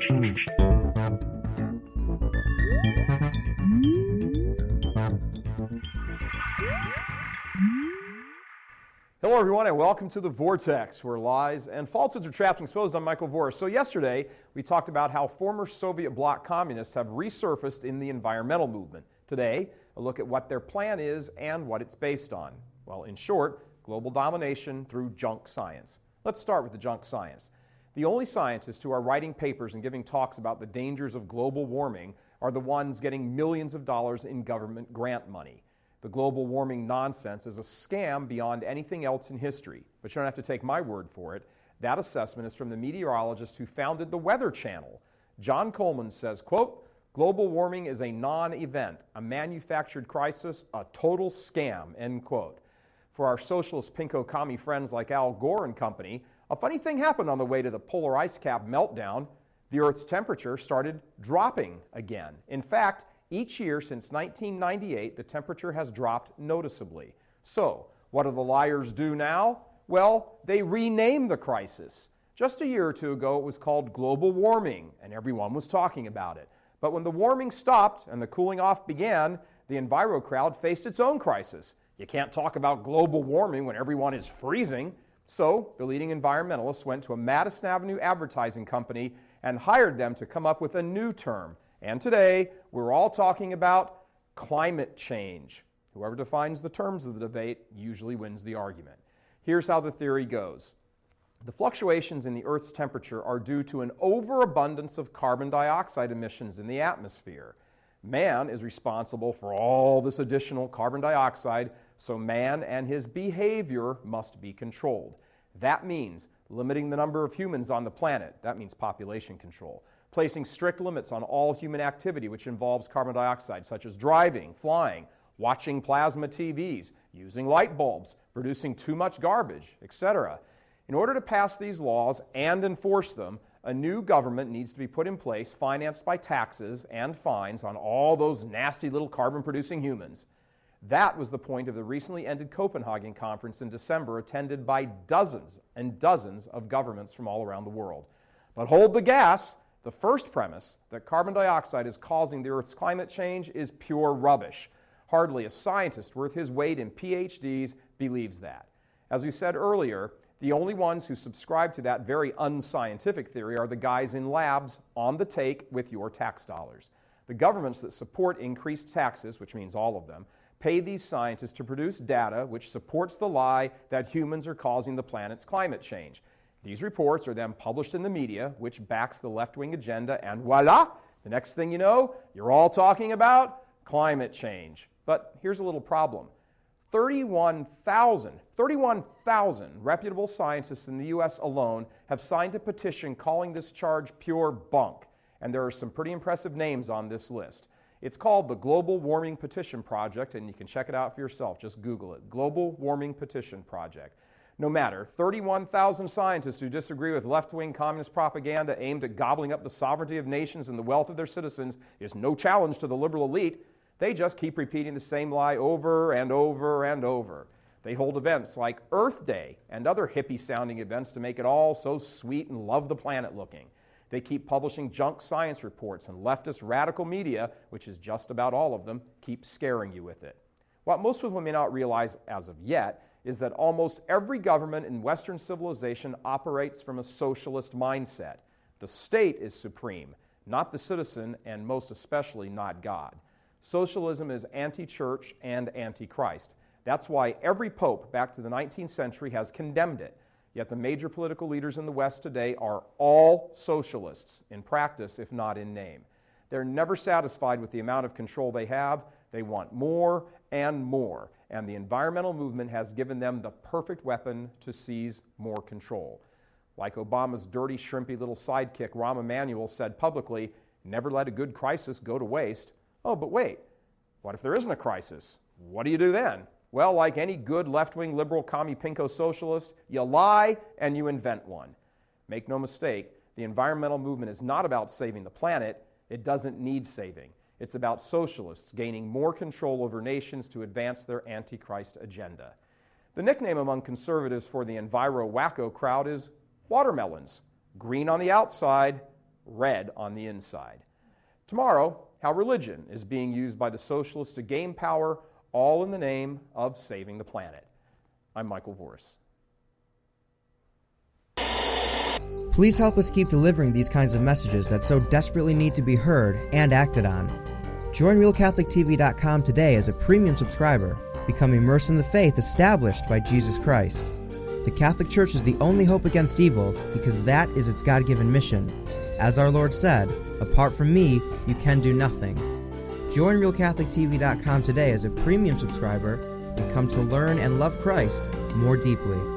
Hello everyone and welcome to The Vortex, where lies and falsehoods are trapped and exposed. I'm Michael Voris. So yesterday we talked about how former Soviet bloc communists have resurfaced in the environmental movement. Today, a look at what their plan is and what it's based on. Well, in short, global domination through junk science. Let's start with the junk science. The only scientists who are writing papers and giving talks about the dangers of global warming are the ones getting millions of dollars in government grant money. The global warming nonsense is a scam beyond anything else in history. But you don't have to take my word for it. That assessment is from the meteorologist who founded the Weather Channel. John Coleman says, quote, "Global warming is a non-event, a manufactured crisis, a total scam," end quote. For our socialist pinko commie friends like Al Gore and company, a funny thing happened on the way to the polar ice cap meltdown. The Earth's temperature started dropping again. In fact, each year since 1998, the temperature has dropped noticeably. So, what do the liars do now? Well, they rename the crisis. Just a year or two ago, it was called global warming, and everyone was talking about it. But when the warming stopped and the cooling off began, the Enviro crowd faced its own crisis. You can't talk about global warming when everyone is freezing. So, the leading environmentalists went to a Madison Avenue advertising company and hired them to come up with a new term. And today, we're all talking about climate change. Whoever defines the terms of the debate usually wins the argument. Here's how the theory goes. The fluctuations in the Earth's temperature are due to an overabundance of carbon dioxide emissions in the atmosphere. Man is responsible for all this additional carbon dioxide, so man and his behavior must be controlled. That means limiting the number of humans on the planet. That means population control. Placing strict limits on all human activity which involves carbon dioxide, such as driving, flying, watching plasma TVs, using light bulbs, producing too much garbage, etc. In order to pass these laws and enforce them, a new government needs to be put in place, financed by taxes and fines on all those nasty little carbon-producing humans. That was the point of the recently ended Copenhagen conference in December, attended by dozens and dozens of governments from all around the world. But hold the gas. The first premise, that carbon dioxide is causing the Earth's climate change, is pure rubbish. Hardly a scientist worth his weight in PhDs believes that. As we said earlier, the only ones who subscribe to that very unscientific theory are the guys in labs on the take with your tax dollars. The governments that support increased taxes, which means all of them, pay these scientists to produce data which supports the lie that humans are causing the planet's climate change. These reports are then published in the media, which backs the left-wing agenda, and voila, the next thing you know, you're all talking about climate change. But here's a little problem. 31,000 reputable scientists in the U.S. alone have signed a petition calling this charge pure bunk, and there are some pretty impressive names on this list. It's called the Global Warming Petition Project, and you can check it out for yourself. Just Google it, Global Warming Petition Project. No matter, 31,000 scientists who disagree with left-wing communist propaganda aimed at gobbling up the sovereignty of nations and the wealth of their citizens is no challenge to the liberal elite. They just keep repeating the same lie over and over and over. They hold events like Earth Day and other hippie-sounding events to make it all so sweet and love the planet looking. They keep publishing junk science reports, and leftist radical media, which is just about all of them, keep scaring you with it. What most people may not realize as of yet is that almost every government in Western civilization operates from a socialist mindset. The state is supreme, not the citizen, and most especially not God. Socialism is anti-church and anti-Christ. That's why every pope back to the 19th century has condemned it. Yet the major political leaders in the West today are all socialists, in practice, if not in name. They're never satisfied with the amount of control they have. They want more and more. And the environmental movement has given them the perfect weapon to seize more control. Like Obama's dirty, shrimpy little sidekick, Rahm Emanuel, said publicly, "Never let a good crisis go to waste." Oh, but wait, what if there isn't a crisis? What do you do then? Well, like any good left-wing liberal commie pinko socialist, you lie and you invent one. Make no mistake, the environmental movement is not about saving the planet. It doesn't need saving. It's about socialists gaining more control over nations to advance their antichrist agenda. The nickname among conservatives for the Enviro wacko crowd is watermelons. Green on the outside, red on the inside. Tomorrow, how religion is being used by the socialists to gain power, all in the name of saving the planet. I'm Michael Voris. Please help us keep delivering these kinds of messages that so desperately need to be heard and acted on. Join RealCatholicTV.com today as a premium subscriber. Become immersed in the faith established by Jesus Christ. The Catholic Church is the only hope against evil because that is its God-given mission. As our Lord said, apart from me, you can do nothing. Join RealCatholicTV.com today as a premium subscriber and come to learn and love Christ more deeply.